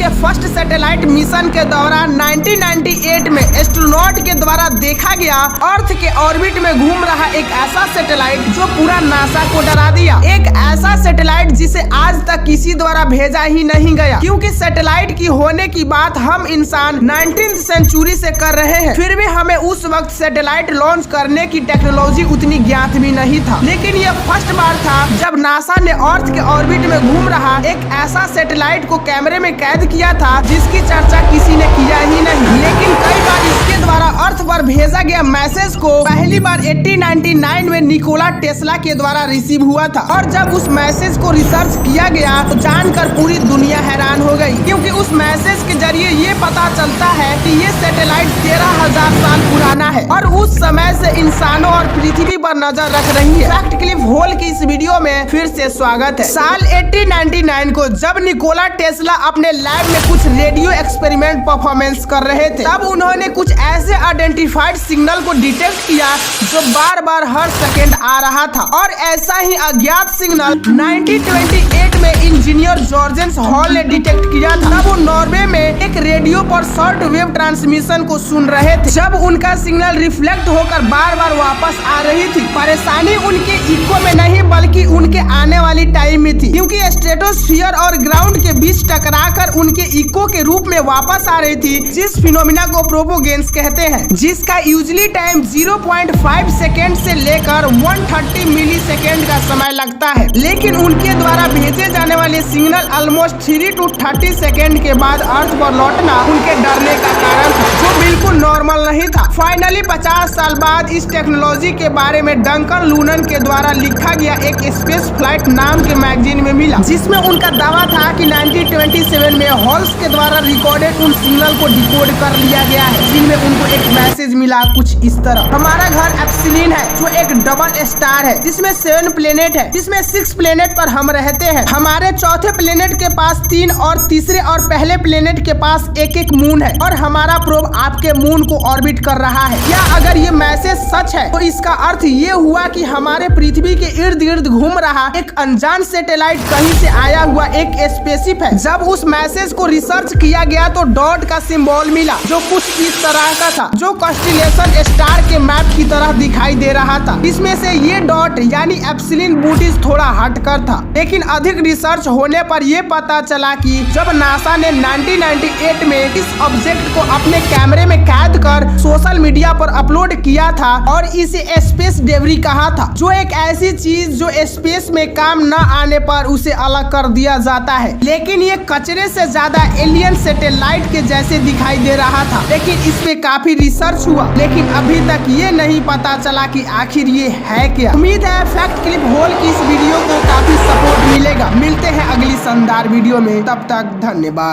के first satellite mission के दौरान 1998 में एस्ट्रोनॉट के द्वारा देखा गया अर्थ के ऑर्बिट में घूम रहा एक ऐसा सैटेलाइट जो पूरा नासा को डरा दिया। एक ऐसा सैटेलाइट जिसे आज तक किसी द्वारा भेजा ही नहीं गया, क्योंकि सैटेलाइट की होने की बात हम इंसान 19वीं सेंचुरी से कर रहे हैं। फिर भी हमें उस वक्त सैटेलाइट लॉन्च करने की टेक्नोलॉजी उतनी ज्ञात भी नहीं था। लेकिन यह फर्स्ट बार था जब नासा ने अर्थ के ऑर्बिट में घूम रहा एक ऐसा सैटेलाइट को कैमरे में कैद किया था जिसकी चर्चा किसी ने किया ही नहीं। लेकिन कई बार इसके द्वारा अर्थ पर भेजा गया मैसेज को पहली बार 1899 में निकोला टेस्ला के द्वारा रिसीव हुआ था। और जब उस मैसेज को रिसर्च किया गया तो जानकर पूरी दुनिया हैरान हो गई, क्योंकि उस मैसेज के जरिए ये पता चलता है कि ये सैटेलाइट 13,000 साल पुराना है और उस समय से इंसानों और पृथ्वी पर नजर रख रही है। फैक्ट क्लिप होल की इस वीडियो में फिर से स्वागत है। साल 1899 को जब निकोला टेस्ला अपने लैब में कुछ रेडियो एक्सपेरिमेंट परफॉर्मेंस कर रहे थे, तब उन्होंने कुछ ऐसे आइडेंटिफाइड सिग्नल को डिटेक्ट किया जो बार बार हर सेकेंड आ रहा था। और ऐसा ही अज्ञात सिग्नल 1928 में इंजीनियर जॉर्जेस हॉल ने डिटेक्ट किया था। तब वो नॉर्वे में एक रेडियो पर शॉर्ट वेव ट्रांसमिशन को सुन रहे थे। जब उनका सिग्नल रिफ्लेक्ट होकर बार बार वापस आ रही थी, परेशानी उनके इको में नहीं बल्कि उनके आने वाली टाइम में थी, क्योंकि स्ट्रेटोस्फीयर और ग्राउंड के बीच टकराकर उनके इको के रूप में वापस आ रही थी, जिस फिनोमिना को प्रोपोगेंस कहते हैं, जिसका यूजली टाइम 0.5 सेकेंड से लेकर 130 मिली सेकेंड का समय लगता है। लेकिन उनके द्वारा भेजे जाने वाले सिग्नल ऑलमोस्ट 3 to 30 सेकेंड के बाद अर्थ पर लौटना उनके डरने का कारण था, जो बिल्कुल नॉर्मल नहीं था। फाइनली 50 साल बाद इस टेक्नोलॉजी के बारे में डंकन लूनन के द्वारा लिखा गया एक स्पेस फ्लाइट नाम के मैगजीन में मिला, जिसमें उनका दावा था कि 1927 में हॉल्स के द्वारा रिकॉर्डेड उन सिग्नल को डिकोड कर लिया गया है, जिनमें उनको एक मैसेज मिला कुछ इस तरह। हमारा घर एप्सिलॉन है जो एक डबल स्टार है जिसमें 7 प्लेनेट है, जिसमें 6 प्लेनेट पर हम रहते हैं। हमारे चौथे प्लेनेट के पास 3 और तीसरे और पहले प्लेनेट के पास एक मून है और हमारा प्रोब आपके मून को ऑर्बिट कर रहा है। क्या अगर ये मैसेज सच है तो इसका अर्थ ये हुआ कि हमारे पृथ्वी के इर्द गिर्द घूम रहा एक अनजान सैटेलाइट कहीं से आया हुआ एक स्पेसशिप है। जब उस मैसेज को रिसर्च किया गया तो डॉट का सिंबल मिला जो कुछ इस तरह का था, जो कॉन्स्टेलेशन स्टार के मैप की तरह दिखाई दे रहा था। इसमें से ये डॉट यानी एप्सिलॉन बूटीज थोड़ा हटकर था। लेकिन अधिक रिसर्च होने पर यह पता चला कि जब नासा ने 1998 में इस ऑब्जेक्ट को अपने कैमरे में कैद कर सोशल मीडिया पर अपलोड किया था और इसे स्पेस डेब्री कहा था, जो एक ऐसी चीज जो स्पेस में काम न आने पर उसे अलग कर दिया जाता है। लेकिन ये कचरे से ज्यादा एलियन सैटेलाइट के जैसे दिखाई दे रहा था। लेकिन इस पे काफी रिसर्च हुआ, लेकिन अभी तक ये नहीं पता चला कि आखिर ये है क्या। उम्मीद है फैक्ट क्लिप होल की इस वीडियो को काफी सपोर्ट मिलेगा। मिलते हैं अगली शानदार वीडियो में, तब तक धन्यवाद।